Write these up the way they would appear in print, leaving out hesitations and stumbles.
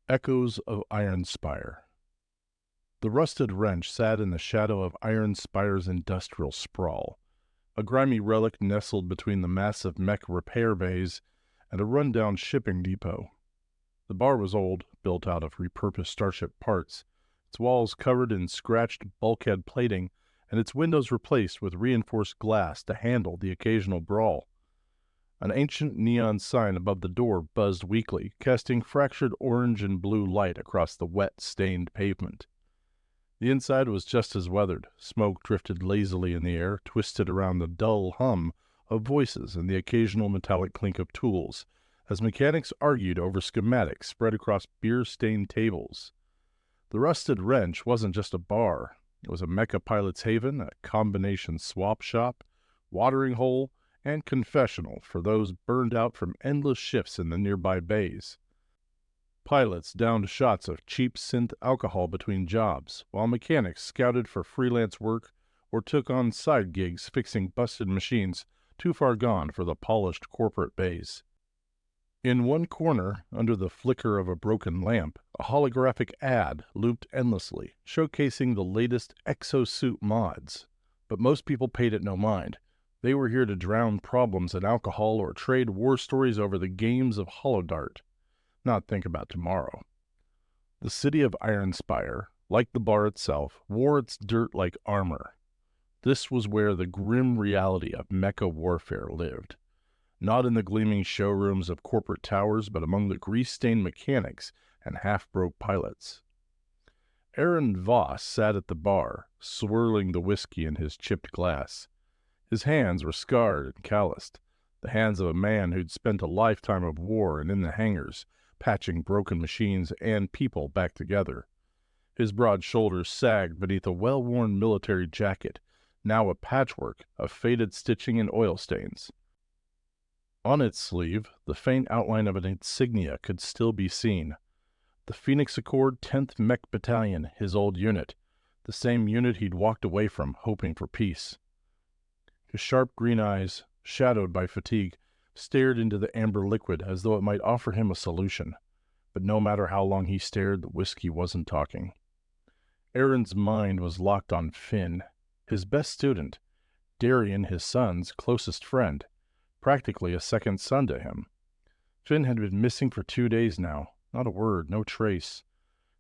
Echoes of Ironspire. The rusted wrench sat in the shadow of Ironspire's industrial sprawl, a grimy relic nestled between the massive mech repair bays and a rundown shipping depot. The bar was old, built out of repurposed starship parts, its walls covered in scratched bulkhead plating, and its windows replaced with reinforced glass to handle the occasional brawl. An ancient neon sign above the door buzzed weakly, casting fractured orange and blue light across the wet, stained pavement. The inside was just as weathered. Smoke drifted lazily in the air, twisted around the dull hum of voices and the occasional metallic clink of tools, as mechanics argued over schematics spread across beer-stained tables. The rusted wrench wasn't just a bar. It was a mecha pilot's haven, a combination swap shop, watering hole, and confessional for those burned out from endless shifts in the nearby bays. Pilots downed shots of cheap synth alcohol between jobs, while mechanics scouted for freelance work or took on side gigs fixing busted machines too far gone for the polished corporate bays. In one corner, under the flicker of a broken lamp, a holographic ad looped endlessly, showcasing the latest exosuit mods. But most people paid it no mind. They were here to drown problems in alcohol or trade war stories over the games of Holodart, not think about tomorrow. The city of Ironspire, like the bar itself, wore its dirt like armor. This was where the grim reality of mecha warfare lived. Not in the gleaming showrooms of corporate towers, but among the grease-stained mechanics and half-broke pilots. Eran Voss sat at the bar, swirling the whiskey in his chipped glass. His hands were scarred and calloused, the hands of a man who'd spent a lifetime of war and in the hangars, patching broken machines and people back together. His broad shoulders sagged beneath a well-worn military jacket, now a patchwork of faded stitching and oil stains. On its sleeve, the faint outline of an insignia could still be seen. The Phoenix Accord 10th Mech Battalion, his old unit, the same unit he'd walked away from, hoping for peace. His sharp green eyes, shadowed by fatigue, stared into the amber liquid as though it might offer him a solution. But no matter how long he stared, the whiskey wasn't talking. Eran's mind was locked on Finn, his best student, Darian, his son's closest friend, practically a second son to him. Finn had been missing for 2 days now, not a word, no trace.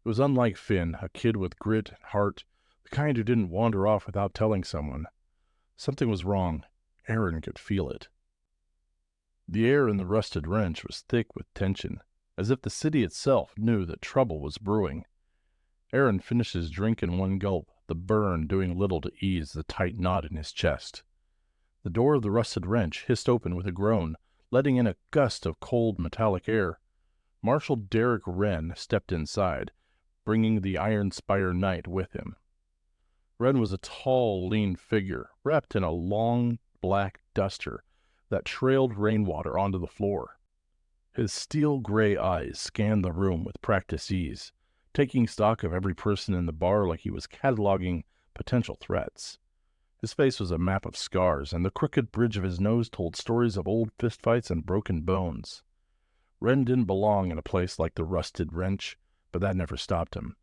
It was unlike Finn, a kid with grit and heart, the kind who didn't wander off without telling someone. Something was wrong. Eran could feel it. The air in the rusted wrench was thick with tension, as if the city itself knew that trouble was brewing. Eran finished his drink in one gulp, the burn doing little to ease the tight knot in his chest. The door of the rusted wrench hissed open with a groan, letting in a gust of cold metallic air. Marshal Wren stepped inside, bringing the Ironspire Knight with him. Wren was a tall, lean figure, wrapped in a long, black duster that trailed rainwater onto the floor. His steel-gray eyes scanned the room with practiced ease, taking stock of every person in the bar like he was cataloging potential threats. His face was a map of scars, and the crooked bridge of his nose told stories of old fistfights and broken bones. Wren didn't belong in a place like the rusted wrench, but that never stopped him.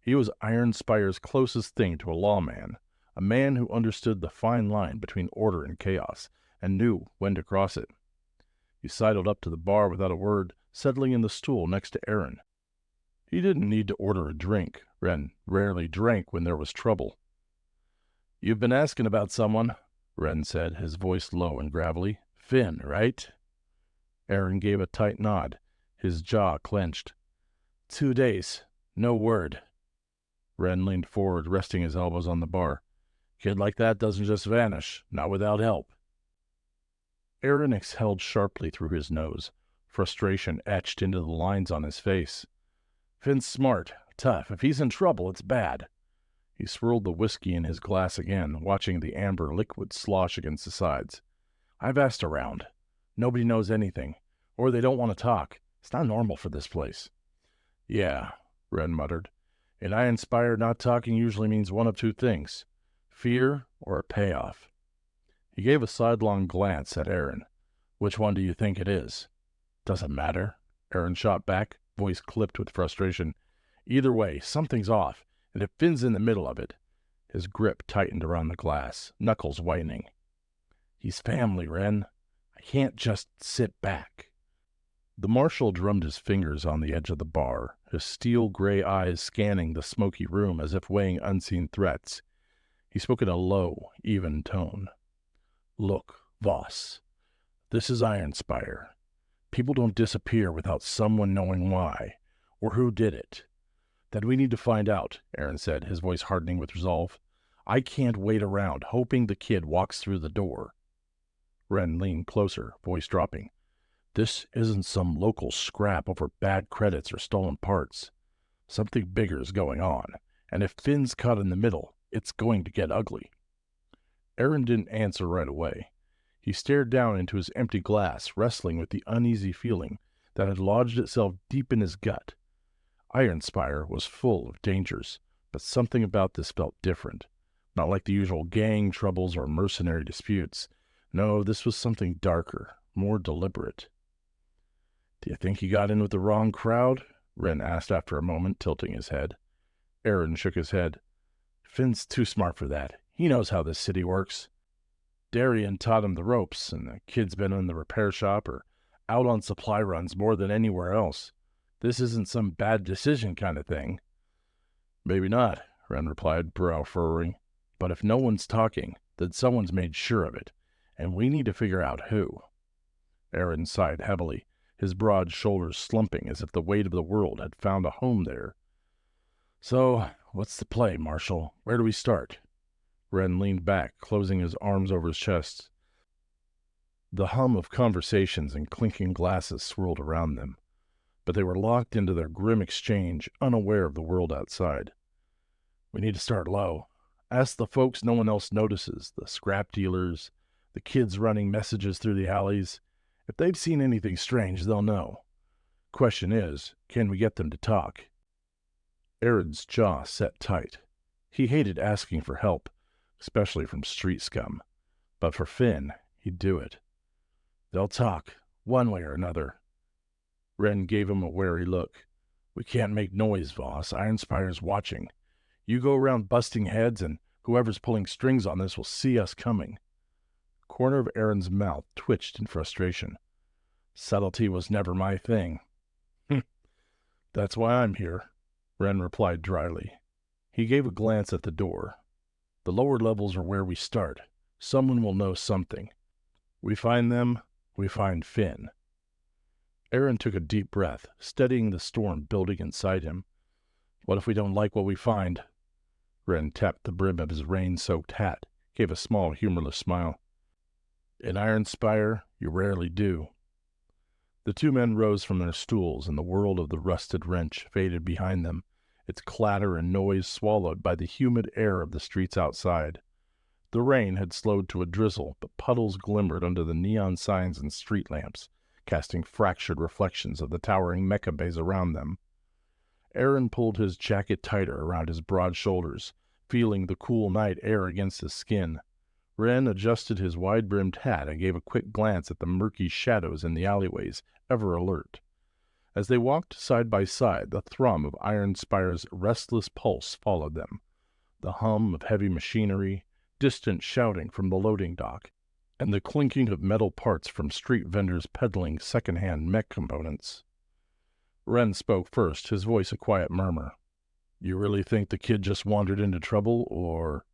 He was Ironspire's closest thing to a lawman, a man who understood the fine line between order and chaos, and knew when to cross it. He sidled up to the bar without a word, settling in the stool next to Eran. He didn't need to order a drink. Wren rarely drank when there was trouble. "You've been asking about someone," Wren said, his voice low and gravelly. "Finn, right?" Eran gave a tight nod, his jaw clenched. 2 days. No word." Wren leaned forward, resting his elbows on the bar. "Kid like that doesn't just vanish, not without help." Eran exhaled sharply through his nose, frustration etched into the lines on his face. "Finn's smart, tough. If he's in trouble, it's bad." He swirled the whiskey in his glass again, watching the amber liquid slosh against the sides. "I've asked around. Nobody knows anything, or they don't want to talk. It's not normal for this place." "Yeah," Wren muttered. "In Ironspire, not talking usually means one of two things, fear or a payoff." He gave a sidelong glance at Eran. "Which one do you think it is?" "Doesn't matter," Eran shot back. voice clipped with frustration. Either way, something's off, and if Finn's in the middle of it. His grip tightened around the glass, knuckles whitening. He's family, Wren. I can't just sit back. The Marshal drummed his fingers on the edge of the bar, his steel-gray eyes scanning the smoky room as if weighing unseen threats. He spoke in a low, even tone. Look, Voss, this is Ironspire. People don't disappear without someone knowing why, or who did it. That we need to find out, Eran said, his voice hardening with resolve. I can't wait around, hoping the kid walks through the door. Wren leaned closer, voice dropping. This isn't some local scrap over bad credits or stolen parts. Something bigger is going on, and if Finn's caught in the middle, it's going to get ugly. Eran didn't answer right away. He stared down into his empty glass, wrestling with the uneasy feeling that had lodged itself deep in his gut. Ironspire was full of dangers, but something about this felt different. Not like the usual gang troubles or mercenary disputes. No, this was something darker, more deliberate. Do you think he got in with the wrong crowd? Wren asked after a moment, tilting his head. Eran shook his head. Finn's too smart for that. He knows how this city works. Darien taught him the ropes, and the kid's been in the repair shop or out on supply runs more than anywhere else. This isn't some bad decision kind of thing. Maybe not, Wren replied, brow furrowing. But if no one's talking, then someone's made sure of it, and we need to figure out who. Eran sighed heavily, his broad shoulders slumping as if the weight of the world had found a home there. So, what's the play, Marshal? Where do we start? Wren leaned back, closing his arms over his chest. The hum of conversations and clinking glasses swirled around them, but they were locked into their grim exchange, unaware of the world outside. We need to start low. Ask the folks no one else notices, the scrap dealers, the kids running messages through the alleys. If they've seen anything strange, they'll know. Question is, can we get them to talk? Eran's jaw set tight. He hated asking for help, especially from street scum. But for Finn, he'd do it. They'll talk, one way or another. Wren gave him a wary look. We can't make noise, Voss. Ironspire's watching. You go around busting heads, and whoever's pulling strings on this will see us coming. The corner of Eran's mouth twitched in frustration. Subtlety was never my thing. That's why I'm here, Wren replied dryly. He gave a glance at the door. The lower levels are where we start. Someone will know something. We find them, we find Finn. Eran took a deep breath, steadying the storm building inside him. What if we don't like what we find? Wren tapped the brim of his rain-soaked hat, gave a small, humorless smile. In Ironspire, you rarely do. The two men rose from their stools, and the world of the rusted wrench faded behind them, its clatter and noise swallowed by the humid air of the streets outside. The rain had slowed to a drizzle, but puddles glimmered under the neon signs and street lamps, casting fractured reflections of the towering mecha bays around them. Eran pulled his jacket tighter around his broad shoulders, feeling the cool night air against his skin. Wren adjusted his wide-brimmed hat and gave a quick glance at the murky shadows in the alleyways, ever alert. As they walked side by side, the thrum of Ironspire's restless pulse followed them, the hum of heavy machinery, distant shouting from the loading dock, and the clinking of metal parts from street vendors peddling second-hand mech components. Wren spoke first, his voice a quiet murmur. You really think the kid just wandered into trouble, or...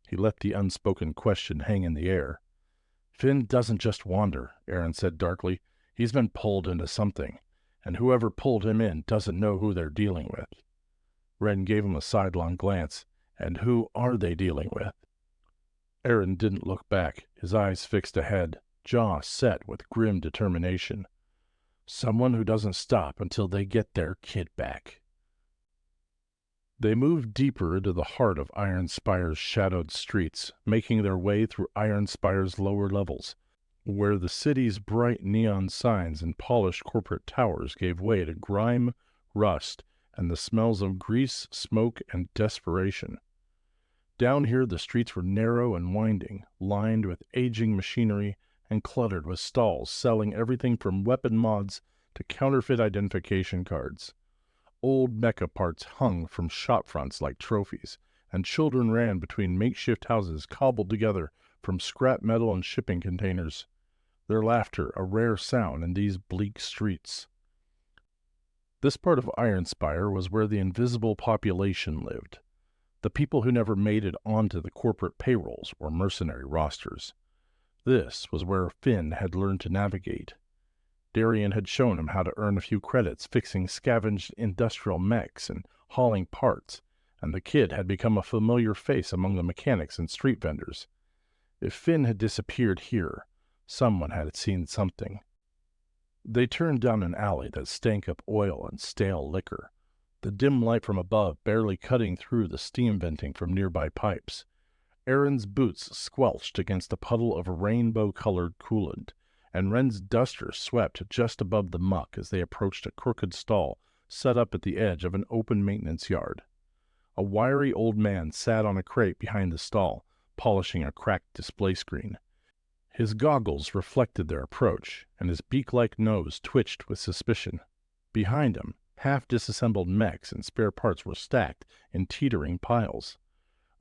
He let the unspoken question hang in the air. Finn doesn't just wander, Eran said darkly. He's been pulled into something, and whoever pulled him in doesn't know who they're dealing with. Wren gave him a sidelong glance. And who are they dealing with? Eran didn't look back, his eyes fixed ahead, jaw set with grim determination. Someone who doesn't stop until they get their kid back. They moved deeper into the heart of Ironspire's shadowed streets, making their way through Ironspire's lower levels, where the city's bright neon signs and polished corporate towers gave way to grime, rust, and the smells of grease, smoke, and desperation. Down here the streets were narrow and winding, lined with aging machinery and cluttered with stalls selling everything from weapon mods to counterfeit identification cards. Old mecha parts hung from shop fronts like trophies, and children ran between makeshift houses cobbled together from scrap metal and shipping containers, their laughter a rare sound in these bleak streets. This part of Ironspire was where the invisible population lived, the people who never made it onto the corporate payrolls or mercenary rosters. This was where Finn had learned to navigate. Darian had shown him how to earn a few credits fixing scavenged industrial mechs and hauling parts, and the kid had become a familiar face among the mechanics and street vendors. If Finn had disappeared here, someone had seen something. They turned down an alley that stank up oil and stale liquor, the dim light from above barely cutting through the steam venting from nearby pipes. Eran's boots squelched against a puddle of rainbow-colored coolant, and Wren's duster swept just above the muck as they approached a crooked stall set up at the edge of an open maintenance yard. A wiry old man sat on a crate behind the stall, polishing a cracked display screen. His goggles reflected their approach, and his beak-like nose twitched with suspicion. Behind him, half-disassembled mechs and spare parts were stacked in teetering piles.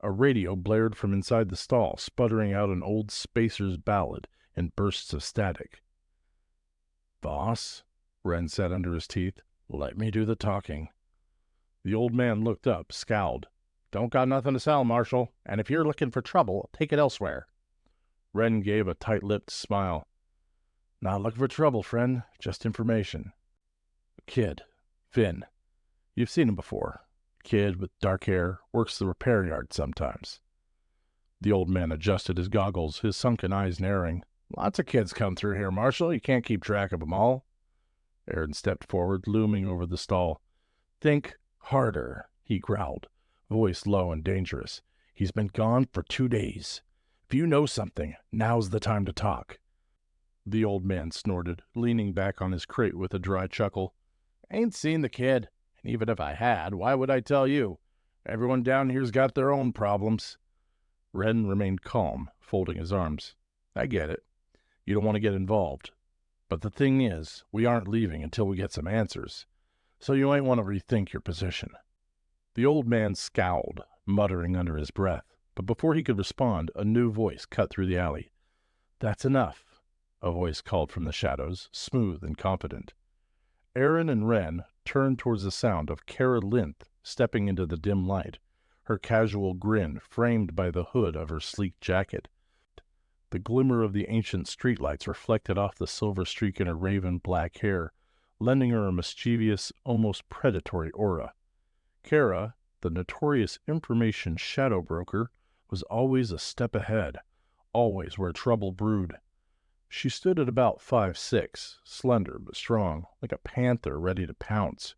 A radio blared from inside the stall, sputtering out an old spacer's ballad in bursts of static. "Boss," Wren said under his teeth, "let me do the talking." The old man looked up, scowled. "Don't got nothing to sell, Marshal, and if you're looking for trouble, take it elsewhere." Wren gave a tight-lipped smile. "Not looking for trouble, friend, just information. Kid, Finn. You've seen him before. Kid with dark hair, works the repair yard sometimes." The old man adjusted his goggles, his sunken eyes narrowing. "Lots of kids come through here, Marshal. You can't keep track of them all." Eran stepped forward, looming over the stall. "Think harder," he growled, voice low and dangerous. "He's been gone for 2 days. If you know something, now's the time to talk." The old man snorted, leaning back on his crate with a dry chuckle. "Ain't seen the kid, and even if I had, why would I tell you? Everyone down here's got their own problems." Wren remained calm, folding his arms. "I get it. You don't want to get involved. But the thing is, we aren't leaving until we get some answers. So you might want to rethink your position." The old man scowled, muttering under his breath, but before he could respond, a new voice cut through the alley. "That's enough," a voice called from the shadows, smooth and confident. Eran and Wren turned towards the sound of Kara Linth stepping into the dim light, her casual grin framed by the hood of her sleek jacket. The glimmer of the ancient streetlights reflected off the silver streak in her raven black hair, lending her a mischievous, almost predatory aura. Kara, the notorious information shadow broker, was always a step ahead, always where trouble brewed. She stood at about 5'6", slender but strong, like a panther ready to pounce.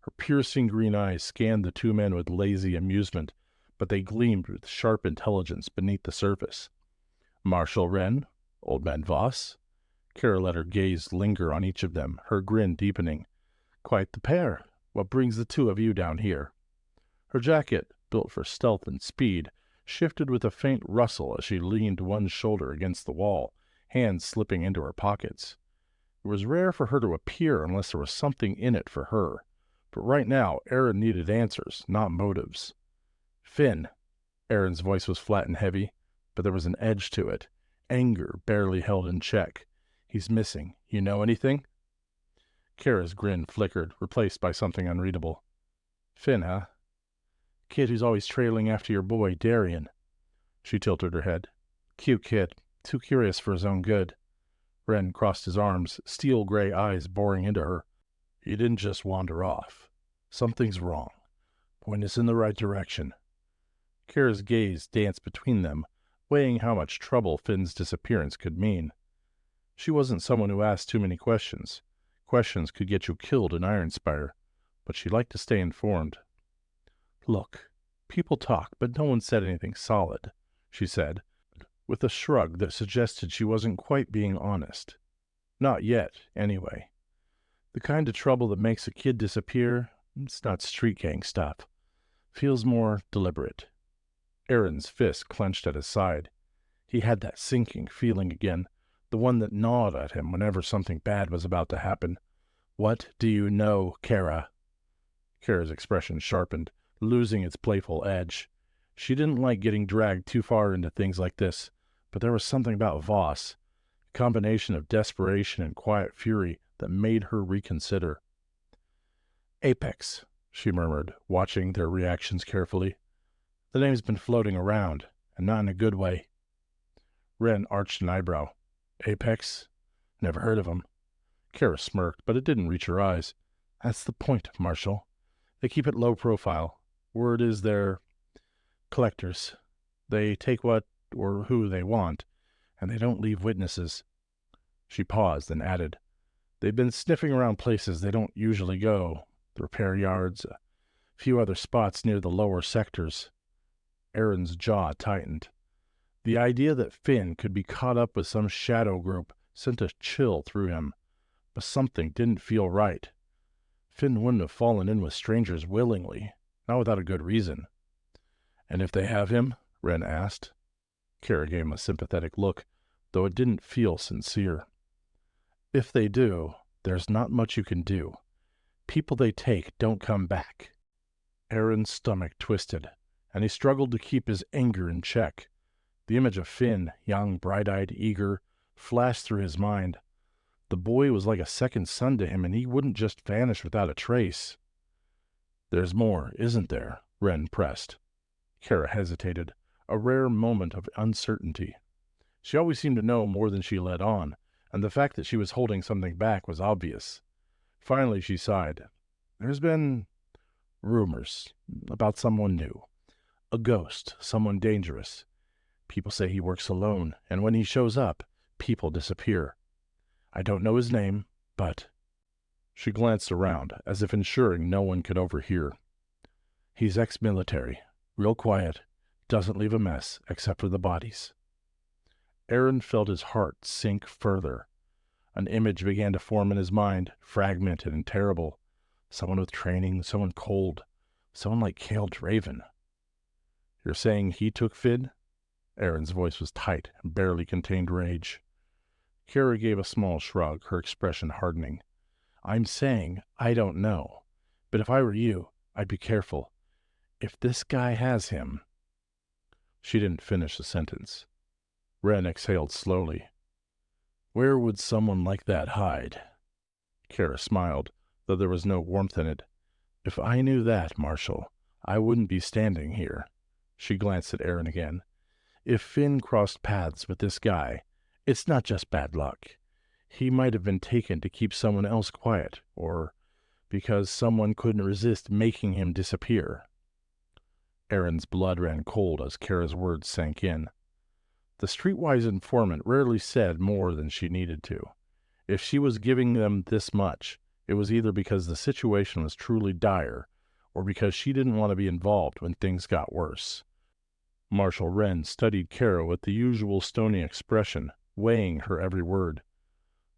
Her piercing green eyes scanned the two men with lazy amusement, but they gleamed with sharp intelligence beneath the surface. "Marshal Wren, Old Man Voss." Kara let her gaze linger on each of them, her grin deepening. "Quite the pair. What brings the two of you down here?" Her jacket, built for stealth and speed, shifted with a faint rustle as she leaned one shoulder against the wall, hands slipping into her pockets. It was rare for her to appear unless there was something in it for her, but right now Eran needed answers, not motives. "Finn." Eran's voice was flat and heavy, but there was an edge to it, anger barely held in check. "He's missing. You know anything?" Kara's grin flickered, replaced by something unreadable. "Finn, huh? Kid who's always trailing after your boy, Darian." She tilted her head. "Cute kid. Too curious for his own good." Wren crossed his arms, steel-gray eyes boring into her. "He didn't just wander off. Something's wrong. Point us in the right direction." Kara's gaze danced between them, weighing how much trouble Finn's disappearance could mean. She wasn't someone who asked too many questions. Questions could get you killed in Ironspire, but she liked to stay informed. "Look, people talk, but no one said anything solid," she said, with a shrug that suggested she wasn't quite being honest. Not yet, anyway. The kind of trouble that makes a kid disappear, it's not street gang stuff. Feels more deliberate. Eran's fist clenched at his side. He had that sinking feeling again, the one that gnawed at him whenever something bad was about to happen. What do you know, Kara? Kara's expression sharpened, losing its playful edge. She didn't like getting dragged too far into things like this, but there was something about Voss, a combination of desperation and quiet fury that made her reconsider. Apex, she murmured, watching their reactions carefully. The name's been floating around, and not in a good way. Wren arched an eyebrow. Apex? Never heard of him. Kara smirked, but it didn't reach her eyes. That's the point, Marshal. They keep it low profile. Word is they're collectors. They take what or who they want, and they don't leave witnesses. She paused and added, They've been sniffing around places they don't usually go, the repair yards, a few other spots near the lower sectors. Eran's jaw tightened. The idea that Finn could be caught up with some shadow group sent a chill through him, but something didn't feel right. Finn wouldn't have fallen in with strangers willingly, not without a good reason. And if they have him? Wren asked. Kara gave him a sympathetic look, though it didn't feel sincere. If they do, there's not much you can do. People they take don't come back. Eran's stomach twisted, and he struggled to keep his anger in check. The image of Finn, young, bright-eyed, eager, flashed through his mind. The boy was like a second son to him, and he wouldn't just vanish without a trace. There's more, isn't there? Wren pressed. Kara hesitated, a rare moment of uncertainty. She always seemed to know more than she let on, and the fact that she was holding something back was obvious. Finally she sighed. There's been rumors about someone new. A ghost, someone dangerous. People say he works alone, and when he shows up, people disappear. I don't know his name, but... She glanced around, as if ensuring no one could overhear. He's ex-military, real quiet, doesn't leave a mess except for the bodies. Eran felt his heart sink further. An image began to form in his mind, fragmented and terrible. Someone with training, someone cold, someone like Cale Draven. You're saying he took Finn? Eran's voice was tight and barely contained rage. Kara gave a small shrug, her expression hardening. I'm saying I don't know, but if I were you, I'd be careful. If this guy has him... She didn't finish the sentence. Wren exhaled slowly. Where would someone like that hide? Kara smiled, though there was no warmth in it. If I knew that, Marshal, I wouldn't be standing here. She glanced at Eran again. If Finn crossed paths with this guy, it's not just bad luck. He might have been taken to keep someone else quiet, or because someone couldn't resist making him disappear. Eran's blood ran cold as Kara's words sank in. The streetwise informant rarely said more than she needed to. If she was giving them this much, it was either because the situation was truly dire, or because she didn't want to be involved when things got worse. Marshal Wren studied Kara with the usual stony expression, weighing her every word.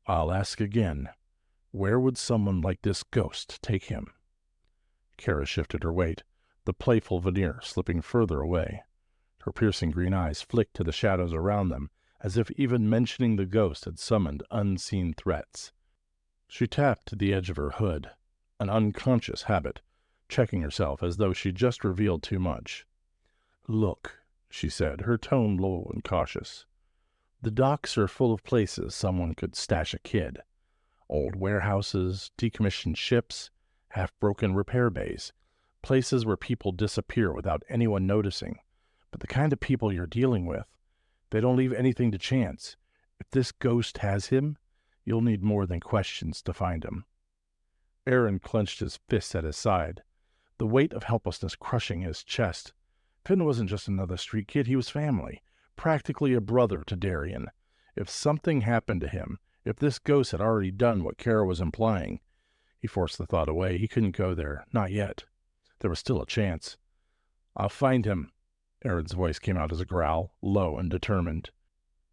I'll ask again. Where would someone like this ghost take him? Kara shifted her weight, the playful veneer slipping further away. Her piercing green eyes flicked to the shadows around them, as if even mentioning the ghost had summoned unseen threats. She tapped the edge of her hood, an unconscious habit, checking herself as though she'd just revealed too much. Look, she said, her tone low and cautious. The docks are full of places someone could stash a kid. Old warehouses, decommissioned ships, half-broken repair bays, places where people disappear without anyone noticing. But the kind of people you're dealing with, they don't leave anything to chance. If this ghost has him, you'll need more than questions to find him. Eran clenched his fists at his side, the weight of helplessness crushing his chest. Finn wasn't just another street kid, he was family, practically a brother to Darien. If something happened to him, if this ghost had already done what Kara was implying, he forced the thought away. He couldn't go there, not yet. There was still a chance. I'll find him. Eran's voice came out as a growl, low and determined.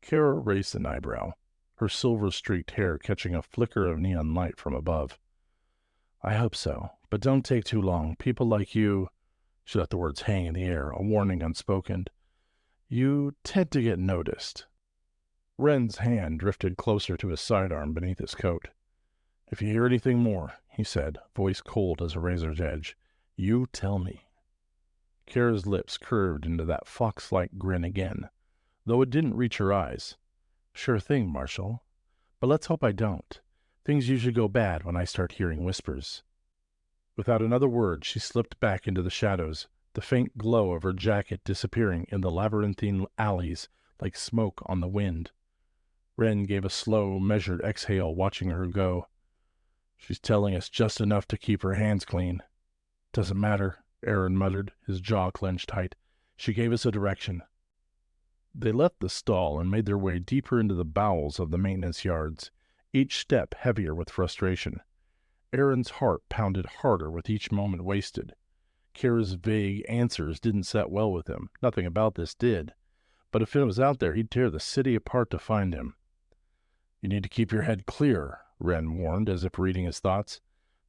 Kara raised an eyebrow, her silver-streaked hair catching a flicker of neon light from above. I hope so, but don't take too long. People like you... She let the words hang in the air, a warning unspoken. You tend to get noticed. Wren's hand drifted closer to his sidearm beneath his coat. "If you hear anything more," he said, voice cold as a razor's edge, "you tell me." Kara's lips curved into that fox-like grin again, though it didn't reach her eyes. "Sure thing, Marshal. But let's hope I don't. Things usually go bad when I start hearing whispers." Without another word, she slipped back into the shadows, the faint glow of her jacket disappearing in the labyrinthine alleys like smoke on the wind. Wren gave a slow, measured exhale, watching her go. "She's telling us just enough to keep her hands clean." "Doesn't matter," Eran muttered, his jaw clenched tight. "She gave us a direction." They left the stall and made their way deeper into the bowels of the maintenance yards, each step heavier with frustration. Eran's heart pounded harder with each moment wasted. Kara's vague answers didn't set well with him. Nothing about this did. But if Finn was out there, he'd tear the city apart to find him. "You need to keep your head clear," Wren warned, as if reading his thoughts.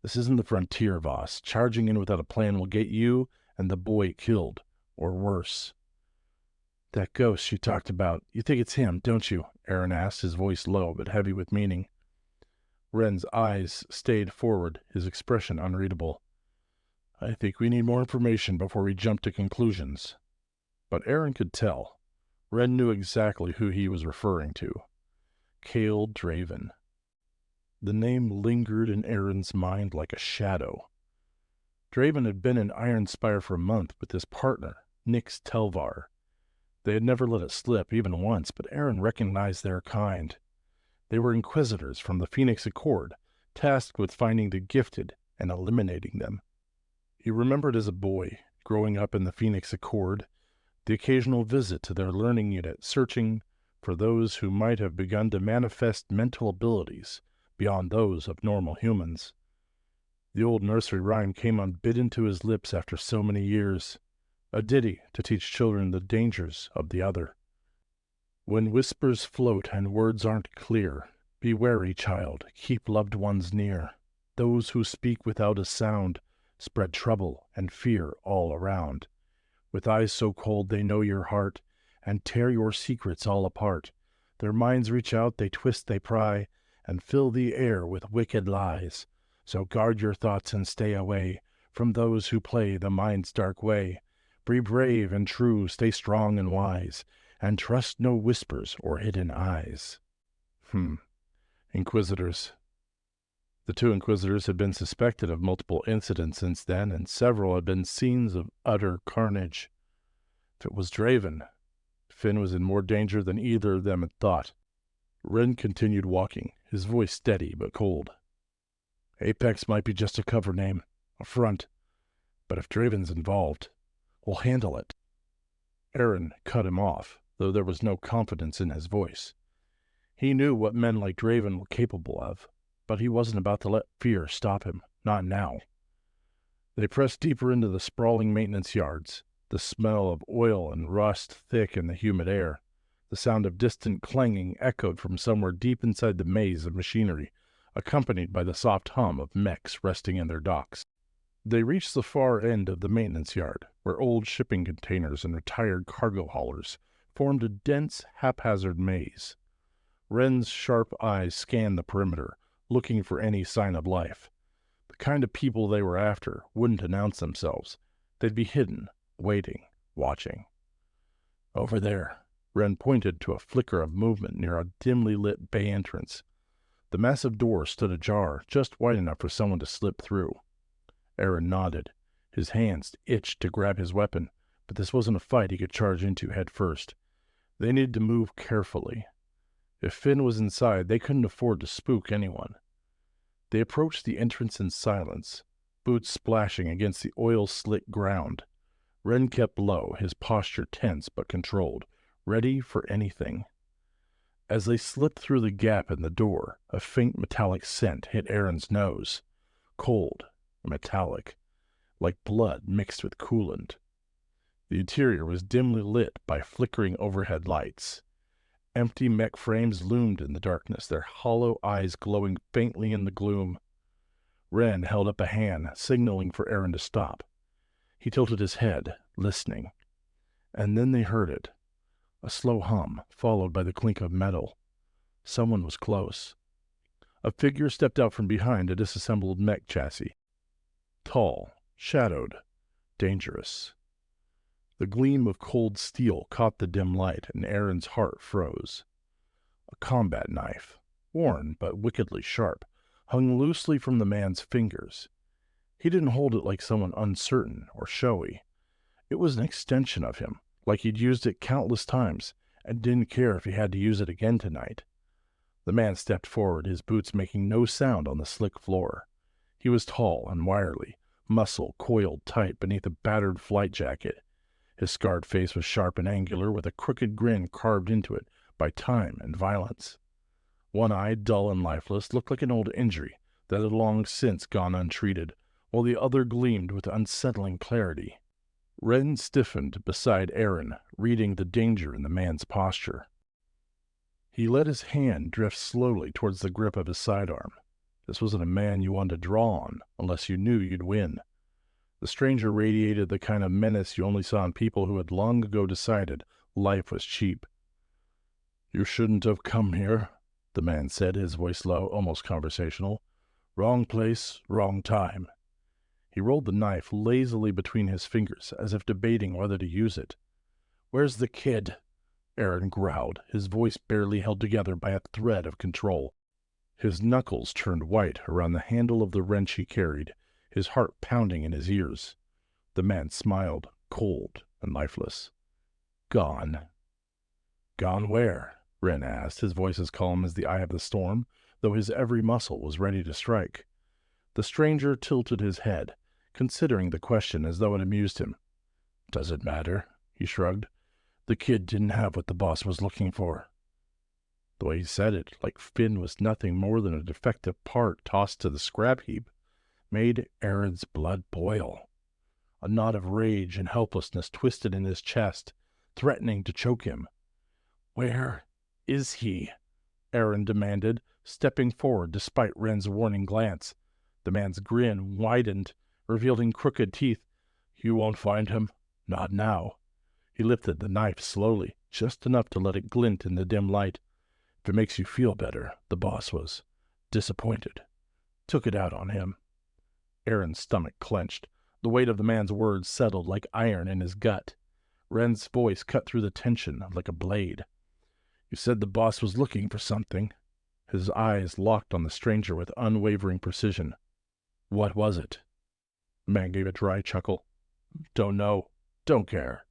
"This isn't the frontier, Voss. Charging in without a plan will get you and the boy killed, or worse." "That ghost she talked about, you think it's him, don't you?" Eran asked, his voice low but heavy with meaning. Wren's eyes stayed forward, his expression unreadable. "I think we need more information before we jump to conclusions." But Eran could tell. Wren knew exactly who he was referring to. Cale Draven. The name lingered in Eran's mind like a shadow. Draven had been in Ironspire for a month with his partner, Nix Telvar. They had never let it slip, even once, but Eran recognized their kind. They were inquisitors from the Phoenix Accord, tasked with finding the gifted and eliminating them. He remembered as a boy, growing up in the Phoenix Accord, the occasional visit to their learning unit, searching for those who might have begun to manifest mental abilities beyond those of normal humans. The old nursery rhyme came unbidden to his lips after so many years, a ditty to teach children the dangers of the other. "When whispers float and words aren't clear, be wary, child, keep loved ones near. Those who speak without a sound spread trouble and fear all around. With eyes so cold they know your heart, and tear your secrets all apart. Their minds reach out, they twist, they pry, and fill the air with wicked lies. So guard your thoughts and stay away from those who play the mind's dark way. Be brave and true, stay strong and wise, and trust no whispers or hidden eyes." Inquisitors. The two Inquisitors had been suspected of multiple incidents since then, and several had been scenes of utter carnage. If it was Draven, Finn was in more danger than either of them had thought. Wren continued walking, his voice steady but cold. "Apex might be just a cover name, a front, but if Draven's involved, we'll handle it." Eran cut him off, though there was no confidence in his voice. He knew what men like Draven were capable of, but he wasn't about to let fear stop him, not now. They pressed deeper into the sprawling maintenance yards, the smell of oil and rust thick in the humid air. The sound of distant clanging echoed from somewhere deep inside the maze of machinery, accompanied by the soft hum of mechs resting in their docks. They reached the far end of the maintenance yard, where old shipping containers and retired cargo haulers formed a dense, haphazard maze. Wren's sharp eyes scanned the perimeter, looking for any sign of life. The kind of people they were after wouldn't announce themselves. They'd be hidden, waiting, watching. "Over there," Wren pointed to a flicker of movement near a dimly lit bay entrance. The massive door stood ajar, just wide enough for someone to slip through. Eran nodded. His hands itched to grab his weapon, but this wasn't a fight he could charge into head first. They needed to move carefully. If Finn was inside, they couldn't afford to spook anyone. They approached the entrance in silence, boots splashing against the oil-slick ground. Wren kept low, his posture tense but controlled, ready for anything. As they slipped through the gap in the door, a faint metallic scent hit Eran's nose. Cold, metallic, like blood mixed with coolant. The interior was dimly lit by flickering overhead lights. Empty mech frames loomed in the darkness, their hollow eyes glowing faintly in the gloom. Wren held up a hand, signaling for Eran to stop. He tilted his head, listening. And then they heard it. A slow hum, followed by the clink of metal. Someone was close. A figure stepped out from behind a disassembled mech chassis. Tall, shadowed, dangerous. The gleam of cold steel caught the dim light, and Eran's heart froze. A combat knife, worn but wickedly sharp, hung loosely from the man's fingers. He didn't hold it like someone uncertain or showy. It was an extension of him, like he'd used it countless times, and didn't care if he had to use it again tonight. The man stepped forward, his boots making no sound on the slick floor. He was tall and wiry, muscle coiled tight beneath a battered flight jacket. His scarred face was sharp and angular, with a crooked grin carved into it by time and violence. One eye, dull and lifeless, looked like an old injury that had long since gone untreated, while the other gleamed with unsettling clarity. Wren stiffened beside Eran, reading the danger in the man's posture. He let his hand drift slowly towards the grip of his sidearm. This wasn't a man you wanted to draw on, unless you knew you'd win. The stranger radiated the kind of menace you only saw in people who had long ago decided life was cheap. "You shouldn't have come here," the man said, his voice low, almost conversational. "Wrong place, wrong time." He rolled the knife lazily between his fingers, as if debating whether to use it. "Where's the kid?" Eran growled, his voice barely held together by a thread of control. His knuckles turned white around the handle of the wrench he carried, his heart pounding in his ears. The man smiled, cold and lifeless. "Gone." "Gone where?" Wren asked, his voice as calm as the eye of the storm, though his every muscle was ready to strike. The stranger tilted his head, considering the question as though it amused him. "Does it matter?" he shrugged. "The kid didn't have what the boss was looking for." The way he said it, like Finn was nothing more than a defective part tossed to the scrap heap, made Eran's blood boil. A knot of rage and helplessness twisted in his chest, threatening to choke him. "Where is he?" Eran demanded, stepping forward despite Wren's warning glance. The man's grin widened, revealing crooked teeth. "You won't find him. Not now." He lifted the knife slowly, just enough to let it glint in the dim light. "If it makes you feel better, the boss was disappointed. Took it out on him." Eran's stomach clenched. The weight of the man's words settled like iron in his gut. Wren's voice cut through the tension like a blade. "You said the boss was looking for something." His eyes locked on the stranger with unwavering precision. "What was it?" The man gave a dry chuckle. "Don't know. Don't care."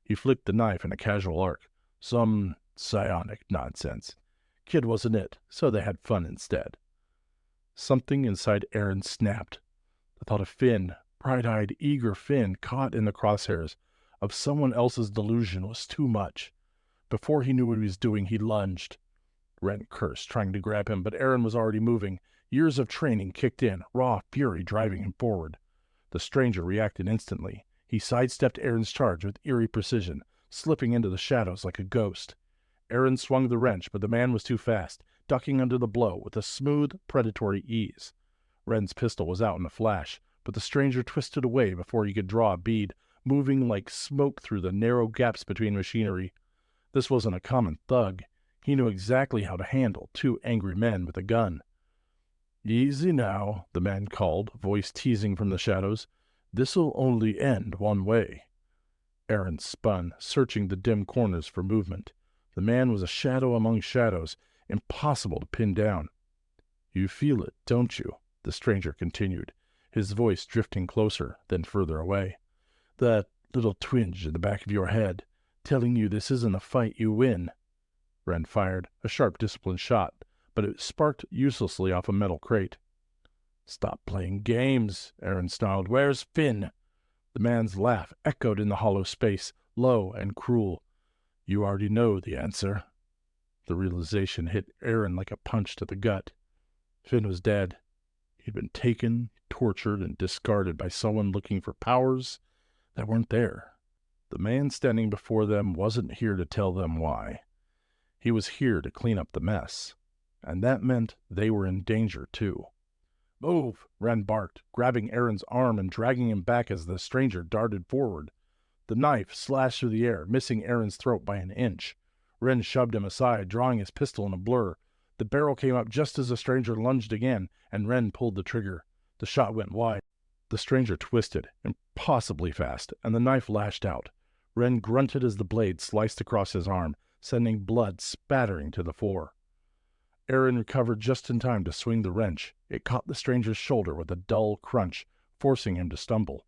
He flicked the knife in a casual arc. "Some psionic nonsense. Kid wasn't it, so they had fun instead." Something inside Eran snapped. The thought of Finn, bright-eyed, eager Finn, caught in the crosshairs of someone else's delusion was too much. Before he knew what he was doing, he lunged. Wren cursed, trying to grab him, but Eran was already moving. Years of training kicked in, raw fury driving him forward. The stranger reacted instantly. He sidestepped Eran's charge with eerie precision, slipping into the shadows like a ghost. Eran swung the wrench, but the man was too fast, ducking under the blow with a smooth, predatory ease. Wren's pistol was out in a flash, but the stranger twisted away before he could draw a bead, moving like smoke through the narrow gaps between machinery. This wasn't a common thug. He knew exactly how to handle two angry men with a gun. "Easy now," the man called, voice teasing from the shadows. "This'll only end one way." Eran spun, searching the dim corners for movement. The man was a shadow among shadows, impossible to pin down. "You feel it, don't you?" the stranger continued, his voice drifting closer, then further away. "That little twinge in the back of your head, telling you this isn't a fight you win." Wren fired, a sharp, disciplined shot, but it sparked uselessly off a metal crate. "Stop playing games," Eran snarled. "Where's Finn?" The man's laugh echoed in the hollow space, low and cruel. "You already know the answer." The realization hit Eran like a punch to the gut. Finn was dead. He'd been taken, tortured, and discarded by someone looking for powers that weren't there. The man standing before them wasn't here to tell them why. He was here to clean up the mess. And that meant they were in danger, too. "Move!" Wren barked, grabbing Eran's arm and dragging him back as the stranger darted forward. The knife slashed through the air, missing Eran's throat by an inch. Wren shoved him aside, drawing his pistol in a blur. The barrel came up just as the stranger lunged again, and Wren pulled the trigger. The shot went wide. The stranger twisted, impossibly fast, and the knife lashed out. Wren grunted as the blade sliced across his arm, sending blood spattering to the floor. Eran recovered just in time to swing the wrench. It caught the stranger's shoulder with a dull crunch, forcing him to stumble.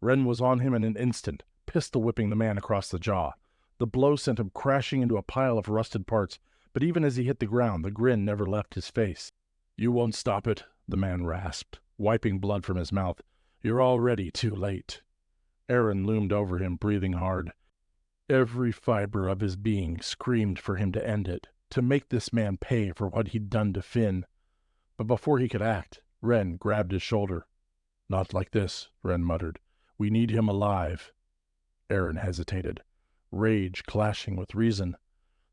Wren was on him in an instant, pistol-whipping the man across the jaw. The blow sent him crashing into a pile of rusted parts, but even as he hit the ground, the grin never left his face. "You won't stop it," the man rasped, wiping blood from his mouth. "You're already too late." Eran loomed over him, breathing hard. Every fiber of his being screamed for him to end it, to make this man pay for what he'd done to Finn. But before he could act, Wren grabbed his shoulder. "Not like this," Wren muttered. "We need him alive." Eran hesitated, rage clashing with reason.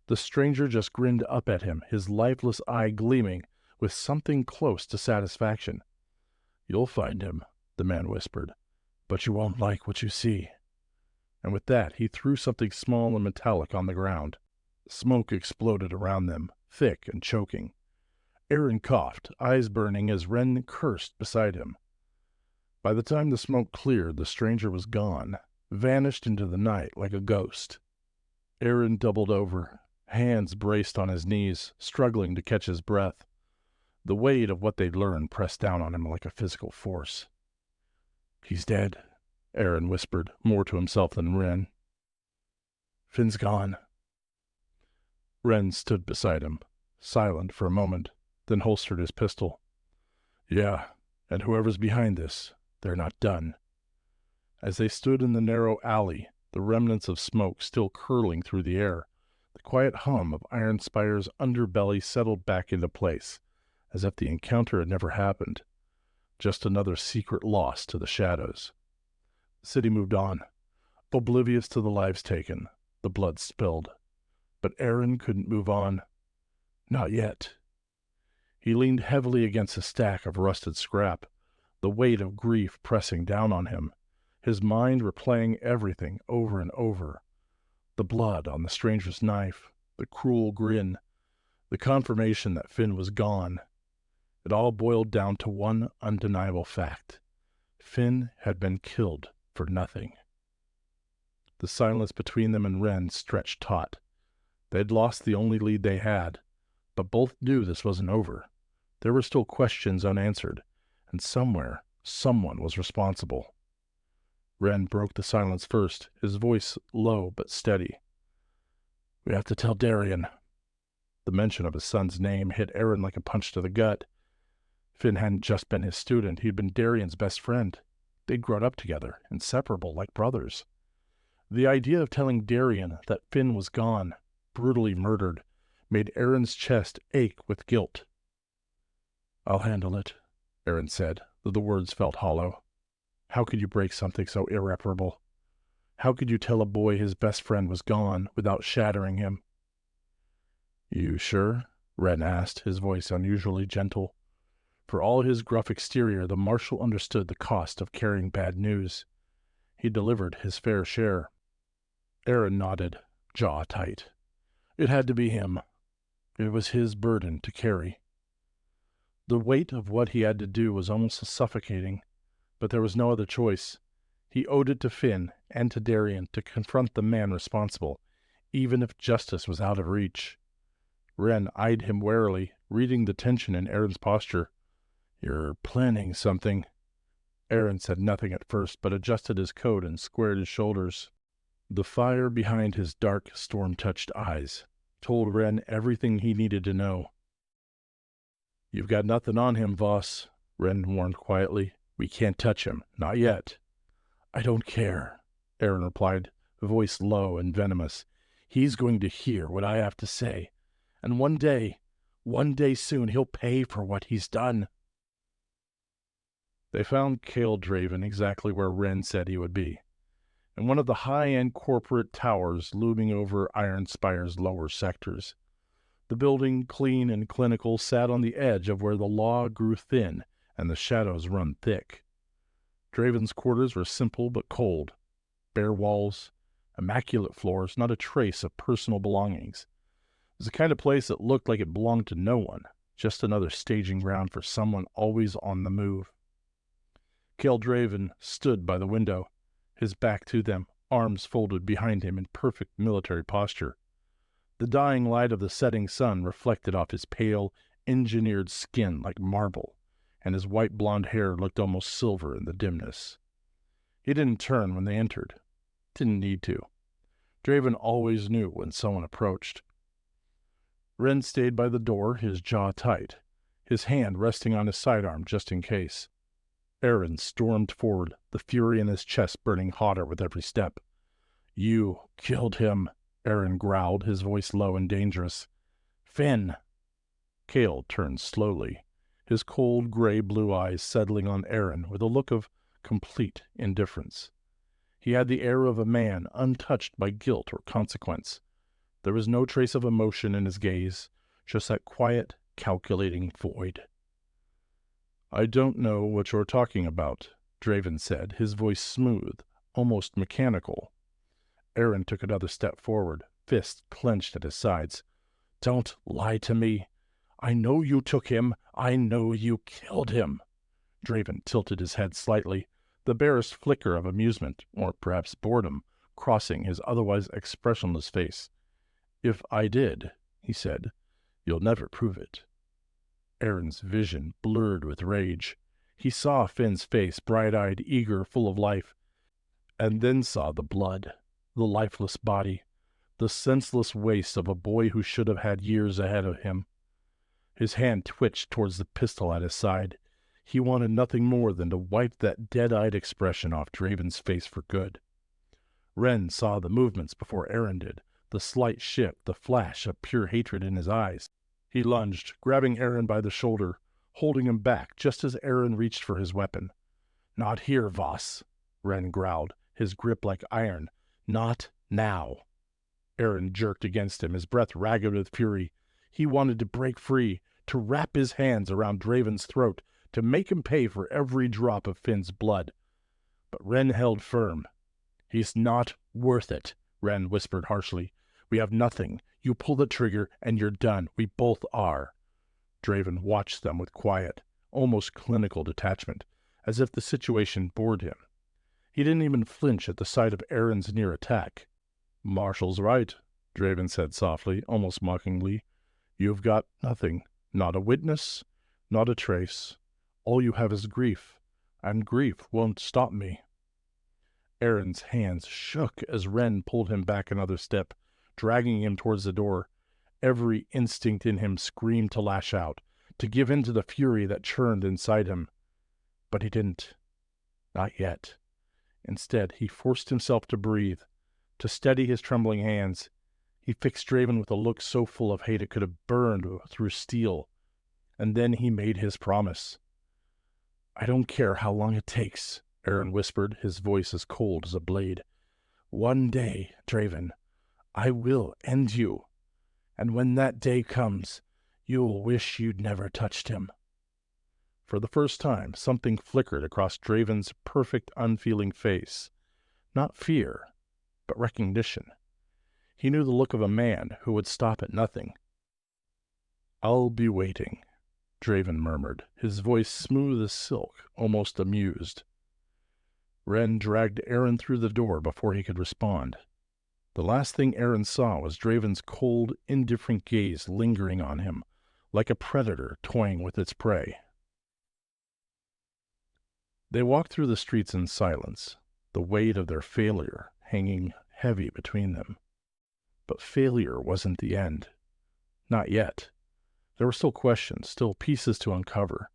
The stranger just grinned up at him, his lifeless eye gleaming with something close to satisfaction. "You'll find him," the man whispered, "but you won't like what you see." And with that, he threw something small and metallic on the ground. Smoke exploded around them, thick and choking. Eran coughed, eyes burning as Wren cursed beside him. By the time the smoke cleared, the stranger was gone, vanished into the night like a ghost. Eran doubled over, hands braced on his knees, struggling to catch his breath. The weight of what they'd learned pressed down on him like a physical force. "He's dead," Eran whispered, more to himself than Wren. "Finn's gone." Wren stood beside him, silent for a moment, then holstered his pistol. "Yeah, and whoever's behind this, they're not done." As they stood in the narrow alley, the remnants of smoke still curling through the air, the quiet hum of Ironspire's underbelly settled back into place, as if the encounter had never happened. Just another secret lost to the shadows. The city moved on, oblivious to the lives taken, the blood spilled. But Eran couldn't move on. Not yet. He leaned heavily against a stack of rusted scrap, the weight of grief pressing down on him, his mind replaying everything over and over. The blood on the stranger's knife, the cruel grin, the confirmation that Finn was gone. It all boiled down to one undeniable fact. Finn had been killed for nothing. The silence between them and Wren stretched taut. They'd lost the only lead they had, but both knew this wasn't over. There were still questions unanswered, and somewhere, someone was responsible. Wren broke the silence first, his voice low but steady. "We have to tell Darien." The mention of his son's name hit Eran like a punch to the gut. Finn hadn't just been his student, he'd been Darien's best friend. They'd grown up together, inseparable like brothers. The idea of telling Darien that Finn was gone, brutally murdered, made Eran's chest ache with guilt. "I'll handle it," Eran said, though the words felt hollow. How could you break something so irreparable? How could you tell a boy his best friend was gone without shattering him? "You sure?" Wren asked, his voice unusually gentle. For all his gruff exterior, the Marshal understood the cost of carrying bad news. He delivered his fair share. Eran nodded, jaw tight. It had to be him. It was his burden to carry. The weight of what he had to do was almost suffocating, but there was no other choice. He owed it to Finn and to Darien to confront the man responsible, even if justice was out of reach. Wren eyed him warily, reading the tension in Eran's posture. "You're planning something." Eran said nothing at first, but adjusted his coat and squared his shoulders. The fire behind his dark, storm-touched eyes told Wren everything he needed to know. "You've got nothing on him, Voss," Wren warned quietly. "We can't touch him. Not yet." "I don't care," Eran replied, voice low and venomous. "He's going to hear what I have to say. And one day soon, he'll pay for what he's done." They found Cale Draven exactly where Wren said he would be, in one of the high-end corporate towers looming over Ironspire's lower sectors. The building, clean and clinical, sat on the edge of where the law grew thin and the shadows run thick. Draven's quarters were simple but cold. Bare walls, immaculate floors, not a trace of personal belongings. was the kind of place that looked like it belonged to no one, just another staging ground for someone always on the move. Cale Draven stood by the window, his back to them, arms folded behind him in perfect military posture. The dying light of the setting sun reflected off his pale, engineered skin like marble, and his white blonde hair looked almost silver in the dimness. He didn't turn when they entered. Didn't need to. Draven always knew when someone approached. Wren stayed by the door, his jaw tight, his hand resting on his sidearm just in case. Eran stormed forward, the fury in his chest burning hotter with every step. "You killed him," Eran growled, his voice low and dangerous. "Finn!" Cale turned slowly, his cold gray-blue eyes settling on Eran with a look of complete indifference. He had the air of a man untouched by guilt or consequence. There was no trace of emotion in his gaze, just that quiet, calculating void. "I don't know what you're talking about," Draven said, his voice smooth, almost mechanical. Eran took another step forward, fists clenched at his sides. "Don't lie to me. I know you took him. I know you killed him." Draven tilted his head slightly, the barest flicker of amusement, or perhaps boredom, crossing his otherwise expressionless face. "If I did," he said, "you'll never prove it." Eran's vision blurred with rage. He saw Finn's face, bright-eyed, eager, full of life, and then saw the blood, the lifeless body, the senseless waste of a boy who should have had years ahead of him. His hand twitched towards the pistol at his side. He wanted nothing more than to wipe that dead-eyed expression off Draven's face for good. Wren saw the movements before Eran did, the slight shift, the flash of pure hatred in his eyes. He lunged, grabbing Eran by the shoulder, holding him back just as Eran reached for his weapon. "Not here, Voss," Wren growled, his grip like iron. "Not now." Eran jerked against him, his breath ragged with fury. He wanted to break free, to wrap his hands around Draven's throat, to make him pay for every drop of Finn's blood. But Wren held firm. "He's not worth it," Wren whispered harshly. "We have nothing. You pull the trigger, and you're done. We both are." Draven watched them with quiet, almost clinical detachment, as if the situation bored him. He didn't even flinch at the sight of Eran's near attack. "Marshal's right," Draven said softly, almost mockingly. "You've got nothing. Not a witness, not a trace. All you have is grief, and grief won't stop me." Eran's hands shook as Wren pulled him back another step, dragging him towards the door. Every instinct in him screamed to lash out, to give in to the fury that churned inside him. But he didn't. Not yet. Instead, he forced himself to breathe, to steady his trembling hands. He fixed Draven with a look so full of hate it could have burned through steel. And then he made his promise. "I don't care how long it takes," Eran whispered, his voice as cold as a blade. "One day, Draven, I will end you. And when that day comes, you'll wish you'd never touched him." For the first time, something flickered across Draven's perfect, unfeeling face. Not fear, but recognition. He knew the look of a man who would stop at nothing. "I'll be waiting," Draven murmured, his voice smooth as silk, almost amused. Wren dragged Eran through the door before he could respond. The last thing Eran saw was Draven's cold, indifferent gaze lingering on him, like a predator toying with its prey. They walked through the streets in silence, the weight of their failure hanging heavy between them. But failure wasn't the end. Not yet. There were still questions, still pieces to uncover.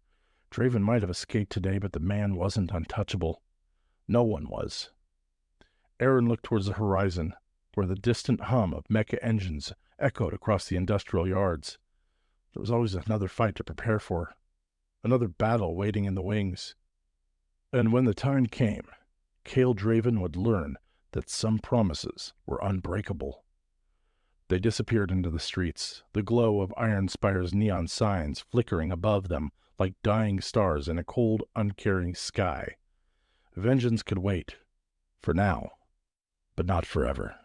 Draven might have escaped today, but the man wasn't untouchable. No one was. Eran looked towards the horizon, where the distant hum of mecha engines echoed across the industrial yards. There was always another fight to prepare for, another battle waiting in the wings. And when the time came, Cale Draven would learn that some promises were unbreakable. They disappeared into the streets, the glow of Ironspire's neon signs flickering above them like dying stars in a cold, uncaring sky. Vengeance could wait, for now, but not forever.